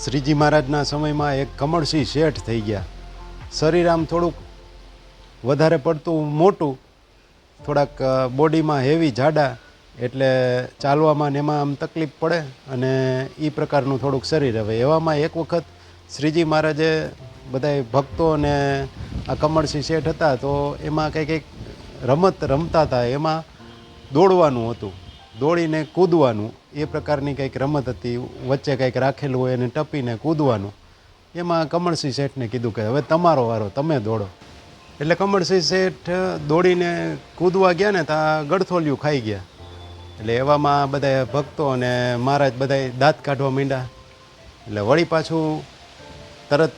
શ્રીજી મહારાજના સમયમાં એક કમળસિંહ શેઠ થઈ ગયા. શરીર આમ થોડુંક વધારે પડતું મોટું, થોડાક બોડીમાં હેવી જાડા, એટલે ચાલવામાં ને એમાં આમ તકલીફ પડે અને એ પ્રકારનું થોડુંક શરીર. હવે એવામાં એક વખત શ્રીજી મહારાજે બધાય ભક્તો અને આ કમળસિંહ શેઠ હતા તો એમાં કંઈક રમત રમતા હતા. એમાં દોડવાનું હતું, દોડીને કૂદવાનું, એ પ્રકારની કંઈક રમત હતી. વચ્ચે કંઈક રાખેલું હોય એને ટપીને કૂદવાનું. એમાં કમળસિંહ શેઠને કીધું કે હવે તમારો વારો, તમે દોડો. એટલે કમળસિંહ શેઠ દોડીને કૂદવા ગયા ને ત્યાં ગળથોલિયું ખાઈ ગયા. એટલે એવામાં બધા ભક્તો અને મહારાજ બધા દાંત કાઢવા માંડ્યા. એટલે વળી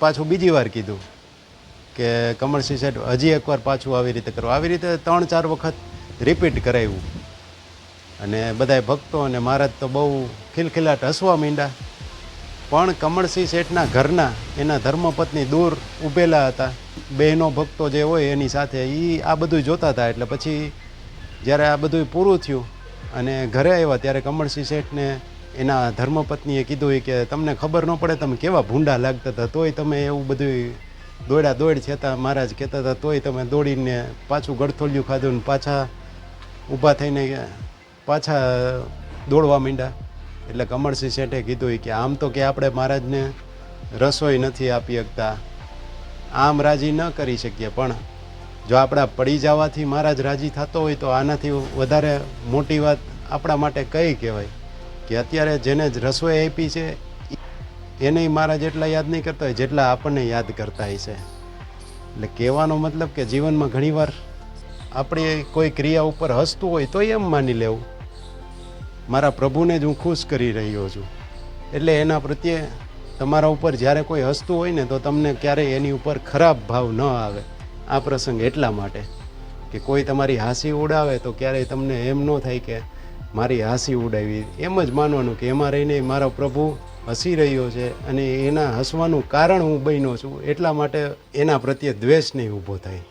પાછું બીજી વાર કીધું કે કમળસિંહ શેઠ હજી એકવાર પાછું આવી રીતે કરો. આવી રીતે 3-4 વખત રિપીટ કરાવ્યું. અને બધાય ભક્તો અને મહારાજ તો બહુ ખિલખિલાટ હસવા માંડ્યા. પણ કમળસિંહ શેઠના ઘરના એના ધર્મપત્ની દૂર ઊભેલા હતા. બહેનો ભક્તો જે હોય એની સાથે એ આ બધું જોતા હતા. એટલે પછી જ્યારે આ બધું પૂરું થયું અને ઘરે આવ્યા ત્યારે કમળસિંહ શેઠને એના ધર્મપત્નીએ કીધું કે તમને ખબર ન પડે તમે કેવા ભૂંડા લાગતા હતા, તોય તમે એવું બધું દોડ થતા. મહારાજ કહેતા હતા તોય તમે દોડીને પાછું ગળથોલિયું ખાધું ને પાછા ઊભા થઈને પાછા દોડવા માંડ્યા. એટલે કમળસિંહ શેઠે કીધું કે આમ તો કે આપણે મહારાજને રસોઈ નથી આપી શકતા, આમ રાજી ન કરી શકીએ, પણ જો આપણા પડી જવાથી મહારાજ રાજી થતો હોય તો આનાથી વધારે મોટી વાત આપણા માટે કઈ કહેવાય કે અત્યારે જેને જ રસોઈ આપી છે એને મહારાજ એટલા યાદ નહીં કરતા હોય જેટલા આપણને યાદ કરતા હોય છે. એટલે કહેવાનો મતલબ કે જીવનમાં ઘણીવાર આપણી કોઈ ક્રિયા ઉપર હસતું હોય તો એમ માની લેવું મારા પ્રભુને જ હું ખુશ કરી રહ્યો છું. એટલે એના પ્રત્યે તમારા ઉપર જ્યારે કોઈ હસતું હોય ને તો તમને ક્યારેય એની ઉપર ખરાબ ભાવ ન આવે. આ પ્રસંગ એટલા માટે કે કોઈ તમારી હાંસી ઉડાવે તો ક્યારેય તમને એમ ન થાય કે મારી હાંસી ઉડાવી. એમ જ માનવાનું કે એમાં રહીને મારો પ્રભુ હસી રહ્યો છે અને એના હસવાનું કારણ હું બન્યો છું, એટલા માટે એના પ્રત્યે દ્વેષ નહીં ઊભો થાય.